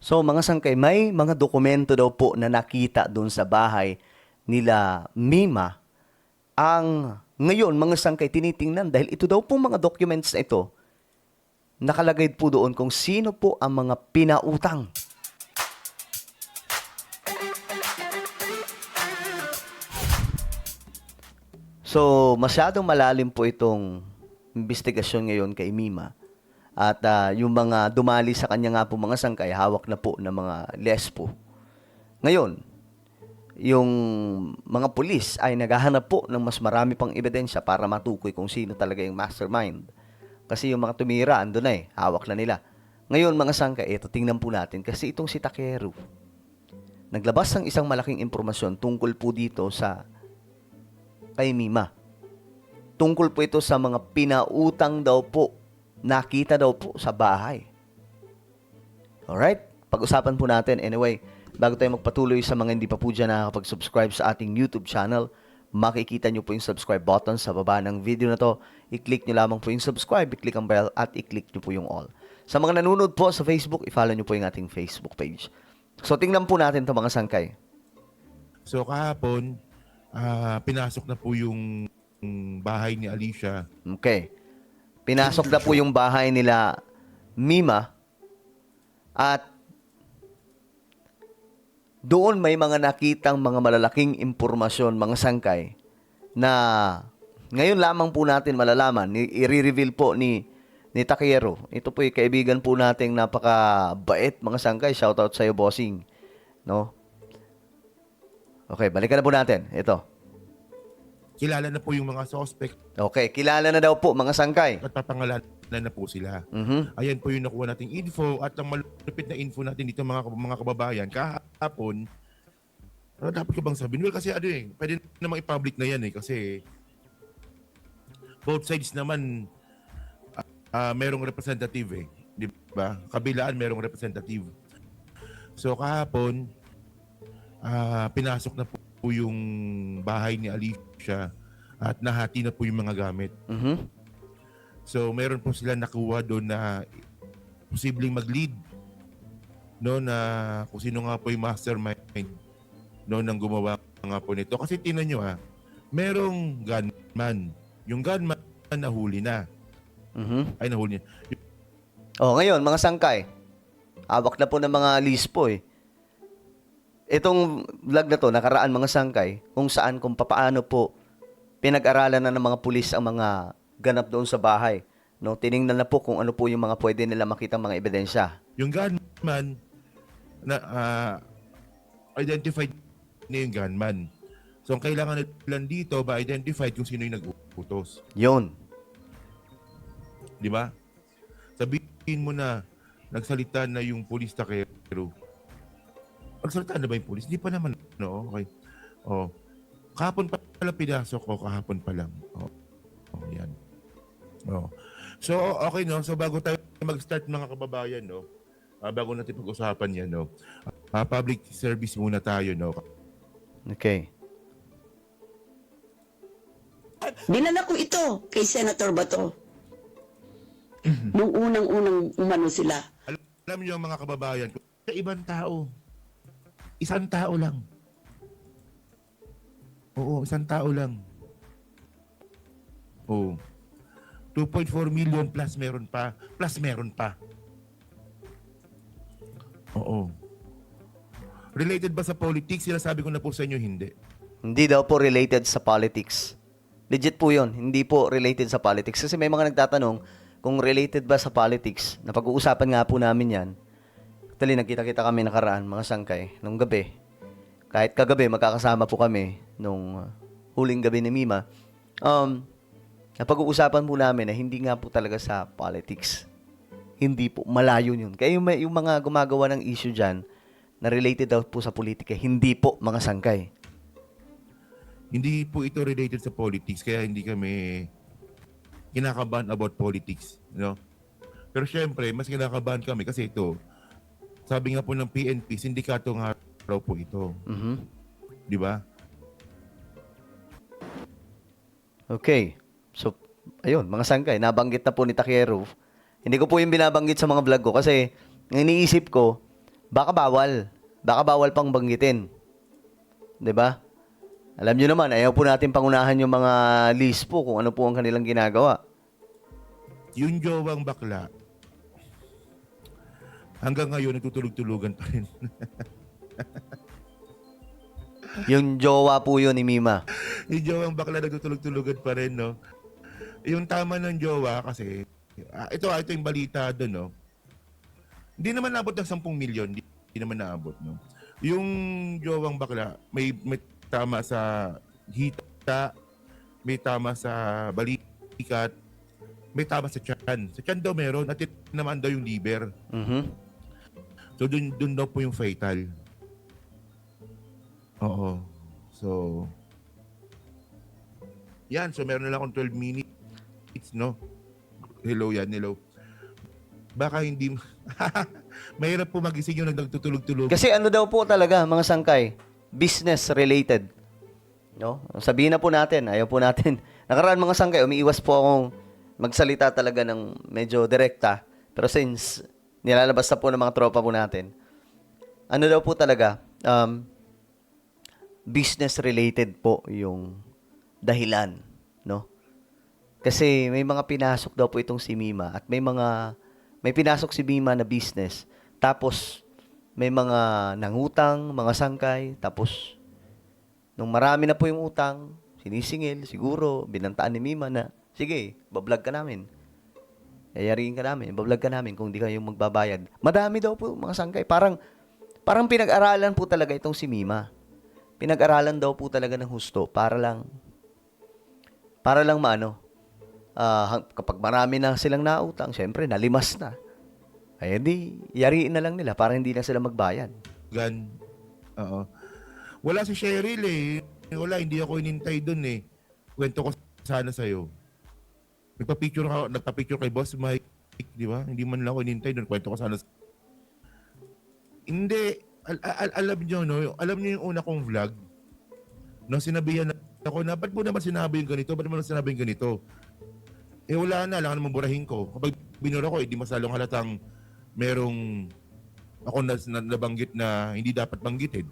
So mga sangkay, may mga dokumento daw po na nakita doon sa bahay nila Mima ang ngayon mga sangkay tinitingnan dahil ito daw po mga documents na ito nakalagay po doon kung sino po ang mga pinautang. So, masyadong malalim po itong investigasyon ngayon kay Mima. At yung mga dumali sa kanya nga po mga sangkay, hawak na po ng mga lespo. Ngayon, yung mga pulis ay naghahanap po ng mas marami pang ebidensya para matukoy kung sino talaga yung mastermind. Kasi yung mga tumira, ando na hawak na nila. Ngayon mga sangkay, ito tingnan po natin kasi itong si Takeru, naglabas ng isang malaking impormasyon tungkol po dito sa kay Mima. Tungkol po ito sa mga pinautang daw po, nakita daw po sa bahay. Alright? Pag-usapan po natin. Anyway, bago tayo magpatuloy sa mga hindi pa po dyan nakakapag-subscribe sa ating YouTube channel, makikita nyo po yung subscribe button sa baba ng video na to. I-click nyo lamang po yung subscribe, i-click ang bell, at i-click nyo po yung all. Sa mga nanonood po sa Facebook, i-follow nyo po yung ating Facebook page. So, tingnan po natin ito mga sangkay. So kahapon, pinasok na po yung bahay ni Alicia. Okay. Pinasok na po yung bahay nila Mima at doon may mga nakitang mga malalaking impormasyon, mga sangkay, na ngayon lamang po natin malalaman, i-reveal po ni Takeru. Ito po yung kaibigan po nating napakabait, mga sangkay. Shoutout sa iyo, bossing. No? Okay, balikan na po natin. Ito. Kilala na po yung mga suspect Okay, kilala na daw po, mga sangkay. at papangalanan na po sila. Mhm. Ayan po yung nakuha nating info at ang malupit na info natin dito mga kababayan. Kahapon, ano dapat ko bang sabihin? Well, kasi pwede namang i-public na yan kasi both sides naman merong representative di ba? Kabilaan merong representative. So kahapon, pinasok na po yung bahay ni Alicia at nahati na po yung mga gamit. Mhm. So meron po sila nakuha doon na posibleng mag-lead no na kung sino nga po yung mastermind no nang gumawa nga po nito. Kasi tingnan nyo merong gunman. Yung gunman nahuli na. Mhm. Ay nahuli niya. Oh, ngayon, mga sangkay. Hawak na po ng mga lispo Itong vlog na to, nakaraan mga sangkay, kung saan, kung papaano po pinag-aralan na ng mga pulis ang mga ganap doon sa bahay. No, tiningnan na po kung ano po yung mga pwede nila makita mga ebidensya. Yung gunman na identified na yung gunman. So ang kailangan nila dito ba identified kung sino yung nag-utos. Yun. Di ba? Sabihin mo na nagsalita na yung pulis Takeru. Nagsalita na ba yung pulis? Hindi pa naman. No, okay. Oh. Kahapon pa pala pinasok ko. Kahapon pa lang. Oh, yan. Oh. So, okay, no? So, bago tayo mag-start mga kababayan, no? Bago natin pag-usapan yan, no? Public service muna tayo, no? Okay. Dinala ko ito kay Senator Bato. Nung unang-unang umano sila. Alam niyo mga kababayan, sa ibang tao, isang tao lang. Oo, isang tao lang. Oo. 2.4 million plus meron pa. Plus meron pa. Oo. Related ba sa politics? Sinasabi ko na po sa inyo, hindi. Hindi daw po related sa politics. Legit po yun. Hindi po related sa politics. Kasi may mga nagtatanong kung related ba sa politics. Napag-uusapan nga po namin yan. Actually, nagkita-kita kami nakaraan, mga sangkay, nung gabi. Kahit kagabi, magkakasama po kami nung huling gabi ni Mima. Napag-uusapan po namin na hindi nga po talaga sa politics. Hindi po, malayo yun. Kaya yung mga gumagawa ng issue dyan, na related daw po sa politika, hindi po, mga sangkay. Hindi po ito related sa politics, kaya hindi kami kinakabahan about politics. No? Pero syempre, mas kinakabahan kami kasi ito, sabi nga po ng PNP, sindikato nga raw po ito. Mhm. Di ba? Okay. So, ayun, mga sangkay, nabanggit na po ni Takeru. Hindi ko po yung binabanggit sa mga vlog ko kasi iniisip ko, baka bawal. Baka bawal pang banggitin. 'Di ba? Alam niyo naman, ayaw po natin pangunahan yung mga lispo kung ano po ang kanilang ginagawa. Yung jowang bakla, hanggang ngayon nagtutulog-tulugan pa rin. Yung jowa po yun ni Mima. Yung jowang bakla nagtutulog-tulugan pa rin, no? Yung tama ng jowa kasi, ito yung balita doon, no? Hindi naman naabot ng 10 milyon, hindi naman naabot, no? Yung jowang bakla, may tama sa hita, may tama sa balikat, may tama sa tiyan. Sa tiyan daw meron, at ito naman daw yung liver. Mhm. So, dun daw po yung fatal. Oo. So, yan. So, meron na lang akong 12 minutes, no? Hello yan, hello. Baka hindi, mahirap po magising yung nagtutulog-tulog. Kasi ano daw po talaga, mga sangkay, business related. No? Sabihin na po natin, ayaw po natin. Nakaraan mga sangkay, umiiwas po akong magsalita talaga ng medyo direkta. Pero since nilalabas na po ng mga tropa po natin, ano daw po talaga, business related po yung dahilan, no? Kasi may mga pinasok daw po itong si Mima at may pinasok si Mima na business. Tapos may mga nangutang, mga sangkay, tapos nung marami na po yung utang, sinisingil, siguro, binantaan ni Mima na, sige, bablog ka namin. Yayariin ka namin, bablog ka namin kung di kayo magbabayad. Madami daw po mga sangkay. Parang pinag-aralan po talaga itong si Mima. Pinag-aralan daw po talaga ng husto para lang maano, kapag marami na silang nautang, syempre, nalimas na. Ay, di, yariin na lang nila para hindi na sila magbayad. Gan. Oo. Wala si Cheryl eh. Wala, hindi ako inintay dun eh. Kwento ko sana sa'yo. Nagpa-picture kay Boss Mike, di ba? Hindi man lang ako inintay dun. Kwento ko sana. Hindi. Alam nyo, no? Alam nyo yung una kong vlog? No, sinabihan ako na, ba't mo naman sinabi yung ganito? Ba't mo naman sinabi yung ganito? Eh wala na, lang naman burahin ko. Kapag binura ko, di masalong halatang merong ako nabanggit na hindi dapat banggitin.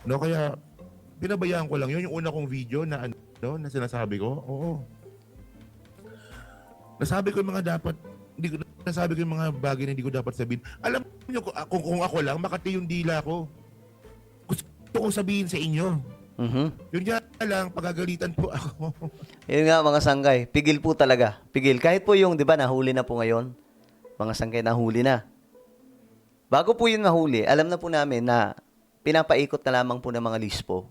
No, kaya pinabayaan ko lang yun. Yung una kong video na na sinasabi ko, oo. Nasabi ko yung mga dapat, nasabi ko yung mga bagay na hindi ko dapat sabihin. Alam niyo, kung ako lang, makati yung dila ko. Gusto ko sabihin sa inyo. Mhm. Yun nga lang, pagagalitan po ako. Yun nga mga sangkay, pigil po talaga. Pigil. Kahit po yung, di ba, nahuli na po ngayon. Mga sangkay nahuli na. Bago po yun nahuli, alam na po namin na pinapaikot na lamang po ng mga lispo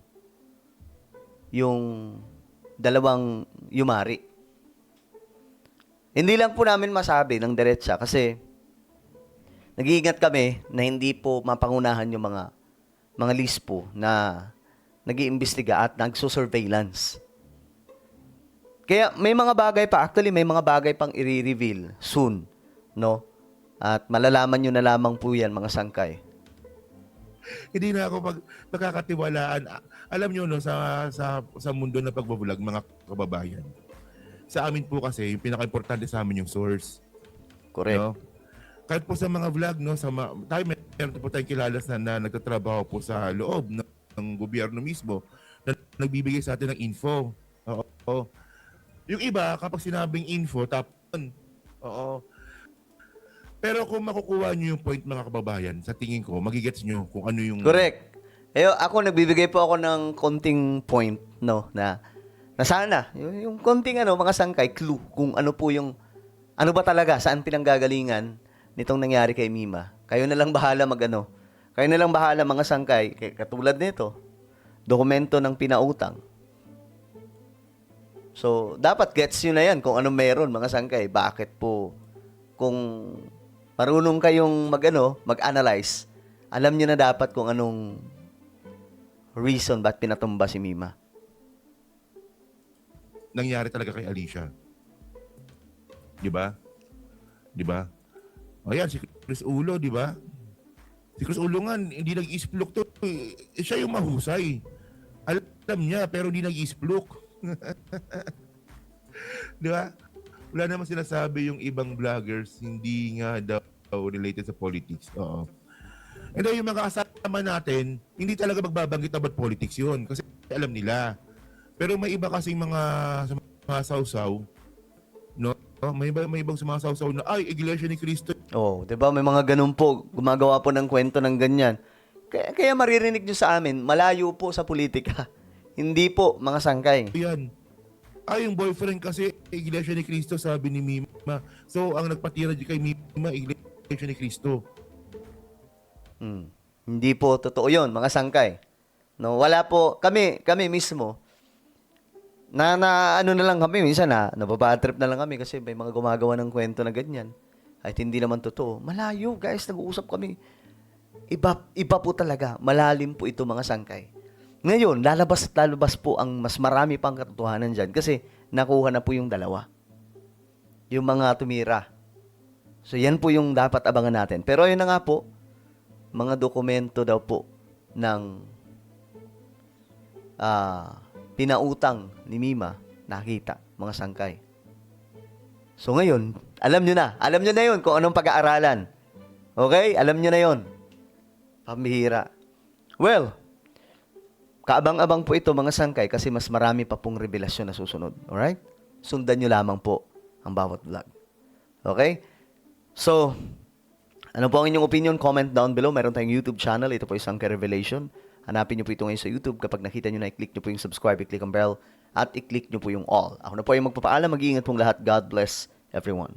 yung dalawang yumari. Hindi lang po namin masabi ng diretsa kasi nag-iingat kami na hindi po mapangunahan yung mga lispo na nag-iimbestiga at nagsusurveillance. Kaya may mga bagay pa, actually may mga bagay pang i-reveal soon, no? At malalaman nyo na lamang po yan, mga sangkay. Hindi na ako pagkakatiwalaan. Alam nyo, no, sa mundo ng pagbablog, mga kababayan, sa amin po kasi, yung pinaka-importante sa amin yung source. Correct. No? Kahit po sa mga vlog, no, meron po tayong kilalas na nagtatrabaho po sa loob ng gobyerno mismo na nagbibigay sa atin ng info. Oo. Yung iba, kapag sinabing info, tapon. Oo. Pero kung makukuha nyo yung point, mga kababayan, sa tingin ko, magigets nyo kung ano yung... Correct. Eh, ako, nagbibigay po ako ng konting point, no, na sana, yung konting mga sangkay, clue, kung ano po yung, ano ba talaga, saan pinanggagalingan nitong nangyari kay Mima. Kayo na lang bahala kayo na lang bahala mga sangkay, katulad nito, dokumento ng pinautang. So, dapat gets nyo na yan kung ano meron mga sangkay. Bakit po, kung marunong kayong mag-analyze, alam nyo na dapat kung anong reason ba't pinatumba si Mima. Nangyari talaga kay Alicia. Di ba? Di ba? Ayan, si Chris Ulo, di ba? Si Chris Ulo nga, hindi nag-isplok to. Siya yung mahusay. Alam niya, pero hindi nag-isplok. Di ba? Wala naman sinasabi yung ibang vloggers, hindi nga daw related sa politics. Oo. And then yung mga kasama natin, hindi talaga magbabanggit about politics yun kasi alam nila. Pero may iba kasing mga sausaw, no? May ibang sumasawsaw na, ay, Iglesia ni Cristo. Oh, 'di ba? May mga ganun po, gumagawa po ng kwento ng ganyan. Kaya maririnig nyo sa amin, malayo po sa politika. Hindi po mga sangkay. Yan. Ay, yung boyfriend kasi, Iglesia ni Cristo, sabi ni Mima. So, ang nagpatira kay Mima, Iglesia ni Cristo. Hindi po totoo 'yon, mga sangkay. No, wala po kami mismo. Na ano na lang kami minsan nababad trip na lang kami kasi may mga gumagawa ng kwento na ganyan. At hindi naman totoo. Malayo, guys, nag-uusap kami. Iba po talaga. Malalim po ito, mga sangkay. Ngayon, lalabas at lalabas po ang mas marami pang katotohanan dyan kasi nakuha na po yung dalawa. Yung mga tumira. So, yan po yung dapat abangan natin. Pero yun na nga po, mga dokumento daw po ng pinautang ni Mima, nakita, mga sangkay. So ngayon, alam nyo na yun kung anong pag-aaralan. Okay? Alam nyo na yun. Pambihira. Well, kaabang-abang po ito, mga sangkay, kasi mas marami pa pong revelasyon na susunod. Alright? Sundan nyo lamang po ang bawat vlog. Okay? So, ano po ang inyong opinion? Comment down below. Meron tayong YouTube channel. Ito po yung Sangkay Revelation. Hanapin nyo po ito ngayon sa YouTube. Kapag nakita nyo na, i-click nyo po yung subscribe, i-click ang bell, at i-click nyo po yung all. Ako na po yung magpapaalam. Mag-iingat pong lahat. God bless everyone.